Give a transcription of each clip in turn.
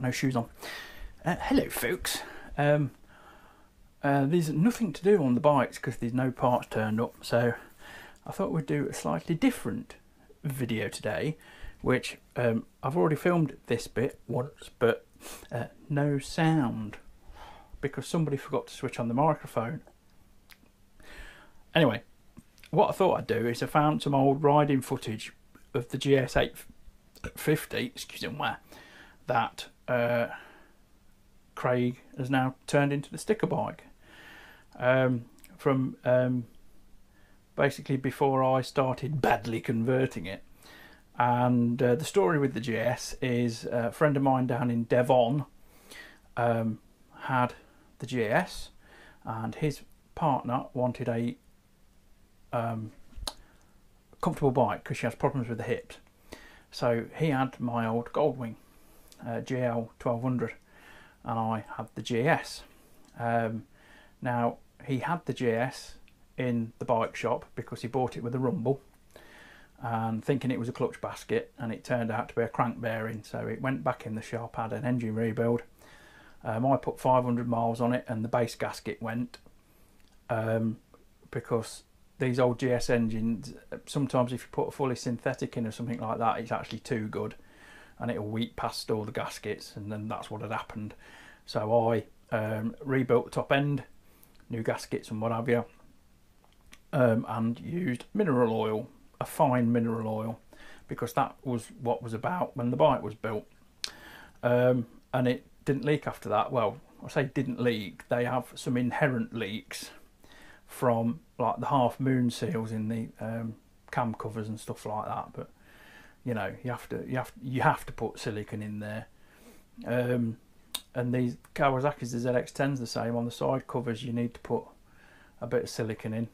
no shoes on. Hello folks. There's nothing to do on the bikes because there's no parts turned up, so I thought we'd do a slightly different video today, which I've already filmed this bit once, but no sound because somebody forgot to switch on the microphone. Anyway, what I thought I'd do is I found some old riding footage of the GS850, excuse me, that Craig has now turned into the sticker bike. From basically before I started badly converting it. And the story with the GS is a friend of mine down in Devon had the GS, and his partner wanted a comfortable bike because she has problems with the hips. So he had my old Goldwing GL 1200 and I had the GS. Now he had the GS in the bike shop because he bought it with a rumble and thinking it was a clutch basket, and it turned out to be a crank bearing, so it went back in the shop, had an engine rebuild. I put 500 miles on it and the base gasket went, because these old GS engines, sometimes if you put a fully synthetic in or something like that, it's actually too good and it'll weep past all the gaskets, and then that's what had happened. So I rebuilt the top end, new gaskets and what have you, and used mineral oil, a fine mineral oil, because that was what was about when the bike was built. And it didn't leak after that. Well, I say didn't leak, they have some inherent leaks from like the half moon seals in the cam covers and stuff like that, but you know, you have to put silicone in there. And these Kawasaki's, the ZX10's the same. On the side covers you need to put a bit of silicone in.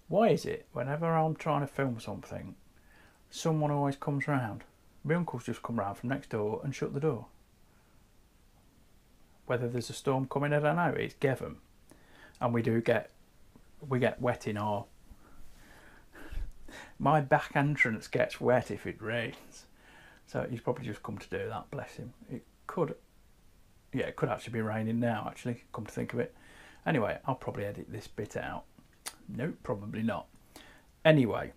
Why is it whenever I'm trying to film something, someone always comes round? My uncle's just come round from next door and shut the door. Whether there's a storm coming, I don't know. It's Devon, and we get wet in our. My back entrance gets wet if it rains, so he's probably just come to do that. Bless him. It could actually be raining now. Actually, come to think of it. Anyway, I'll probably edit this bit out. No, probably not. Anyway,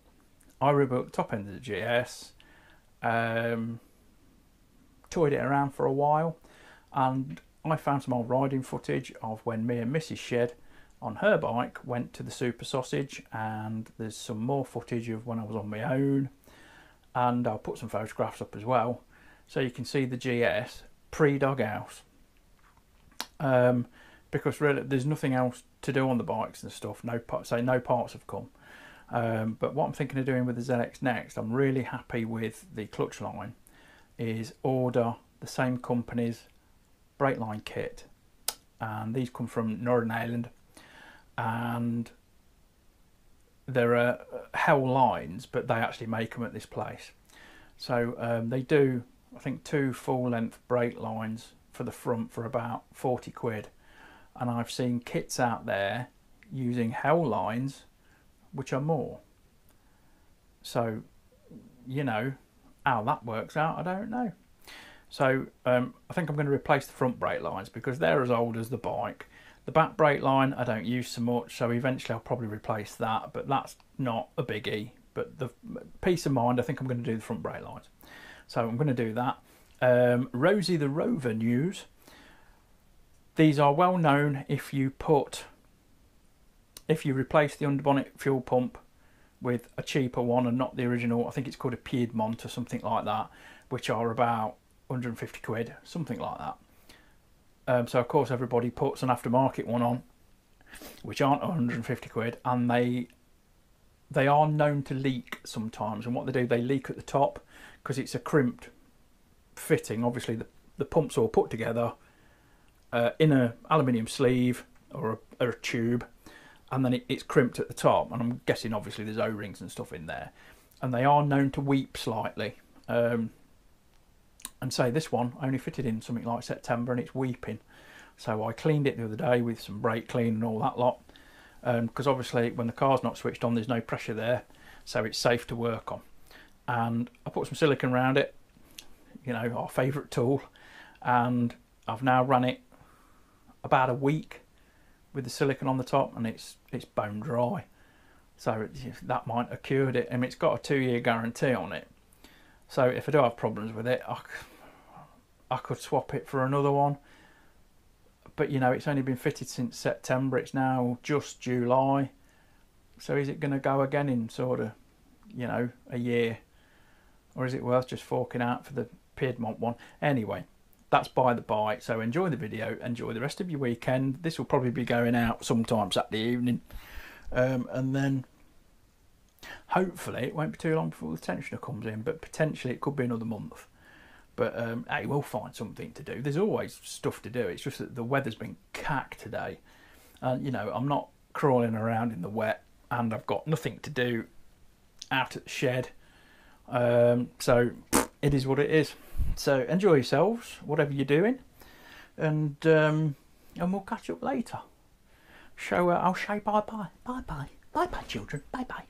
I rebuilt the top end of the GS, toyed it around for a while, and I found some old riding footage of when me and Mrs. Shed on her bike went to the Super Sausage, and there's some more footage of when I was on my own, and I'll put some photographs up as well so you can see the GS pre-Doghouse. Because really there's nothing else to do on the bikes and stuff. No parts have come. But what I'm thinking of doing with the ZX next, I'm really happy with the clutch line, is order the same company's brake line kit. And these come from Northern Ireland, and there are Hell lines, but they actually make them at this place. So they do, I think, 2 full-length brake lines for the front for about 40 quid. And I've seen kits out there using Hell lines which are more. So, you know, how that works out, I don't know. So I think I'm going to replace the front brake lines because they're as old as the bike. The back brake line I don't use so much, so eventually I'll probably replace that, but that's not a biggie. But the peace of mind, I think I'm going to do the front brake lines. So I'm going to do that. Rosie the Rover news. These are well known if you replace the underbonnet fuel pump with a cheaper one and not the original. I think it's called a Piedmont or something like that, which are about 150 quid, something like that. So of course everybody puts an aftermarket one on, which aren't 150 quid, and they are known to leak sometimes. And what they do, they leak at the top because it's a crimped fitting. Obviously the pump's all put together in an aluminium sleeve or a tube, and then it's crimped at the top, and I'm guessing obviously there's O-rings and stuff in there, and they are known to weep slightly, and And say this one only fitted in something like September and it's weeping. So I cleaned it the other day with some brake clean and all that lot, because obviously when the car's not switched on there's no pressure there, so it's safe to work on. And I put some silicone around it, you know, our favourite tool, and I've now run it about a week with the silicone on the top, and it's bone dry. So that might have cured it, and it's got a 2-year guarantee on it. So if I do have problems with it, I could swap it for another one. But you know, it's only been fitted since September. It's now just July. So is it going to go again in sort of, you know, a year? Or is it worth just forking out for the Piedmont one? Anyway, that's by the by. So enjoy the video, enjoy the rest of your weekend. This will probably be going out sometime Saturday evening. And then hopefully it won't be too long before the tensioner comes in, but potentially it could be another month. But hey, we'll find something to do. There's always stuff to do. It's just that the weather's been cack today. And you know, I'm not crawling around in the wet, and I've got nothing to do out at the shed. So it is what it is. So enjoy yourselves, whatever you're doing, and we'll catch up later. So I'll say bye bye, children, bye bye.